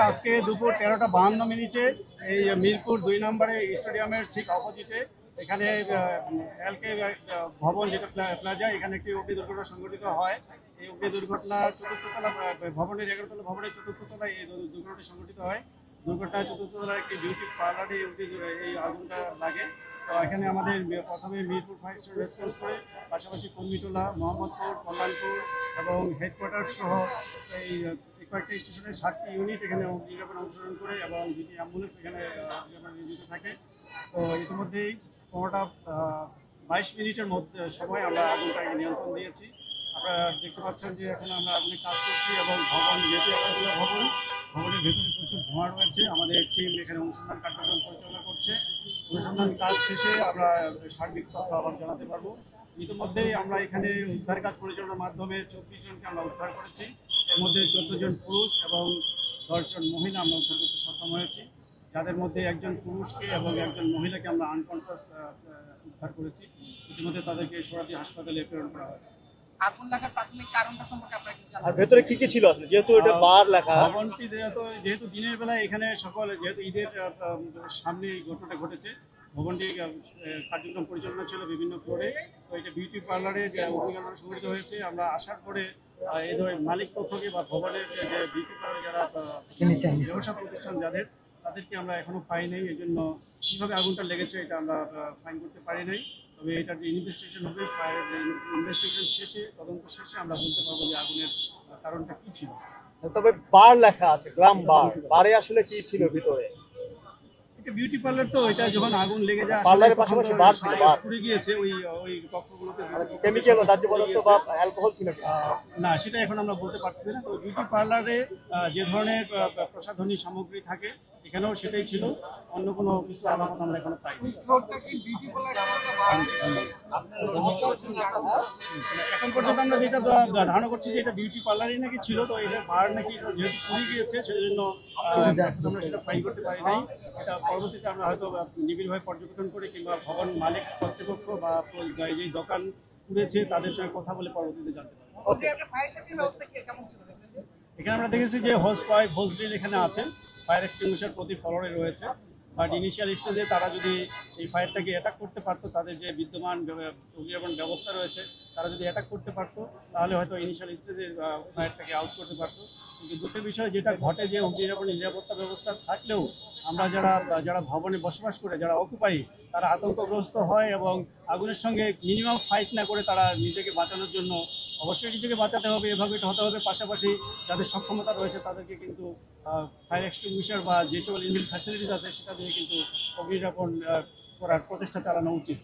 আজকে দুপুর 13টা 52 এই মিরপুর 2 নম্বরে স্টেডিয়ামের ঠিক অপোজিটে এখানে এলকে ভবন যেটা প্লাজা, এখানে একটি অগ্নি দুর্ঘটনা সংঘটিত হয়। এই অগ্নি দুর্ঘটনা চতুর্থতলা ভবনের 11তলা ভবনের চতুর্থ তলায় এই দুর্ঘটনাটি সংঘটিত হয়। দুর্ঘটনায় চতুর্থ তলার একটি বিউটি পার্লারে এই আগুনটা লাগে। তো এখানে আমাদের প্রথমে মিরপুর ফায়ার স্টেশন রেসপন্স করে, পাশাপাশি কর্মীটোলা, মোহাম্মদপুর, কল্যাণপুর এবং হেডকোয়ার্টার সহ এই কয়েকটা স্টেশনের 7টি ইউনিট এখানে অগ্নিনির্বাপণে অংশগ্রহণ করে এবং 2টি অ্যাম্বুলেন্স এখানে নিয়োজিত থাকে। তো ইতিমধ্যেই 15টা 22 মিনিটের মধ্যে সময় আমরা আগুনটাকে নিয়ন্ত্রণ দিয়েছি। আপনারা দেখতে পাচ্ছেন যে এখন আমরা আগুনে কাজ করছি এবং ভবন যেহেতু একাধিক ভবনের ভেতরে প্রচুর ধোঁয়া রয়েছে। আমাদের টিম এখানে অনুসন্ধান কার্যক্রম পরিচালনা করছে। অনুসন্ধান কাজ শেষে আমরা সার্বিক তথ্য আবার জানাতে পারবো। ইতিমধ্যেই আমরা এখানে উদ্ধার কাজ পরিচালনার মাধ্যমে 24 জনকে আমরা উদ্ধার করেছি। এর মধ্যে 14 জন পুরুষ এবং 10 জন মহিলা আমরা উদ্ধার করতে সক্ষম হয়েছি, যাদের মধ্যে একজন পুরুষকে এবং একজন মহিলাকে আমরা আনকনসিয়াস উদ্ধার করেছি। ইতিমধ্যে তাদেরকে সরাসরি হাসপাতালে প্রেরণ করা হয়েছে। আগুন লাগার প্রাথমিক কারণটা সম্পর্কে আপনারা কি জানেন? আর ভেতরে কি কি ছিল আসলে, যেহেতু এটা বার লেখা? ভবনটি যেহেতু দিনের বেলায় এখানে যেহেতু ঈদের সামনে এই ঘটনাটা ঘটেছে, ভবনটি কার্যক্রম পরিচালনা ছিল বিভিন্ন ফ্লোরে। তো এটা বিউটি পার্লারে যে অগ্নিকাণ্ড সংঘটিত হয়েছে, আমরা আসার পরে এই ধরনের মালিক পক্ষকে বা ভবনের যে বিউটি পার্লার যারা ব্যবসা প্রতিষ্ঠান তাদেরকে আমরা এখনো পাই নাই। এই জন্য কীভাবে আগুনটা লেগেছে এটা আমরা ফাইন করতে পারি নাই। তবে এটার যে ইনভেস্টিগেশন হবে, ফায়ার ইনভেস্টিগেশন শেষে, তদন্ত শেষে আমরা বলতে পারবো যে আগুনের কারণটা কি ছিল। তবে বার লেখা আছে, গ্রাম বার, বারে আসলে কি ছিল ভিতরে? বিউটি পার্লার তো এটা যখন আগুন লেগে যায় পার্লারের পাশাপাশি বার ছিল, বার পুড়ে গিয়েছে ওই কক্ষগুলোতে। কেমিক্যাল দাহ্য পদার্থ বা অ্যালকোহল ছিল না, সেটা এখন আমরা বলতে পারছি না। তো বিউটি পার্লারে যে ধরনের প্রসাধনী সামগ্রী থাকে এখানেও সেটাই ছিল, অন্য কোনো কিছু আলামত আমরা এখনো পাইনি। এখন পর্যন্ত আমরা যেটা ধারণা করছি যে এটা বিউটি পার্লারই নাকি ছিল। তো এটা বার নাকি যেহেতু পুড়ে গিয়েছে সেজন্য আমরা সেটা ফাইন করতে পারি নাই। এটা পরবর্তীতে আমরা হয়তো নিবিড়ভাবে পর্যবেক্ষণ করে কিংবা ভবন মালিক কর্তৃপক্ষ বা যেই দোকান পুড়েছে তাদের সঙ্গে কথা বলে পরবর্তীতে জানতে পারবো। এখানে আমরা দেখেছি যে হোস পাইপ, হোস ড্রিল এখানে আছে, ফায়ার এক্সটিংগুইশার প্রতি ফ্লোরে রয়েছে। বাট ইনিশিয়াল স্টেজে তারা যদি এই ফায়ারটাকে অ্যাটাক করতে পারতো, তাদের যে বিদ্যমান অগ্নিনির্বাপণ ব্যবস্থা রয়েছে তারা যদি অ্যাটাক করতে পারতো, তাহলে হয়তো ইনিশিয়াল স্টেজে ফায়ারটাকে আউট করতে পারতো। কিন্তু দুঃখের বিষয় যেটা ঘটে যে অগ্নিনির্বাপণ নিরাপত্তা ব্যবস্থা থাকলেও আমরা যারা ভবনে বসবাস করে, যারা অকুপাই, তারা আতঙ্কগ্রস্ত হয় এবং আগুনের সঙ্গে মিনিমাম ফাইট না করে তারা নিজেকে বাঁচানোর জন্য অবশ্যই নিজেকে বাঁচাতে হবে, এভাবে হতে হবে। পাশাপাশি যাদের সক্ষমতা রয়েছে তাদেরকে কিন্তু ফায়ার এক্সটিংগুইশার বা যে সকল ইনবিল্ট ফ্যাসিলিটিস আছে সেটা দিয়ে কিন্তু অগ্নিনির্বাপণ করার প্রচেষ্টা চালানো উচিত।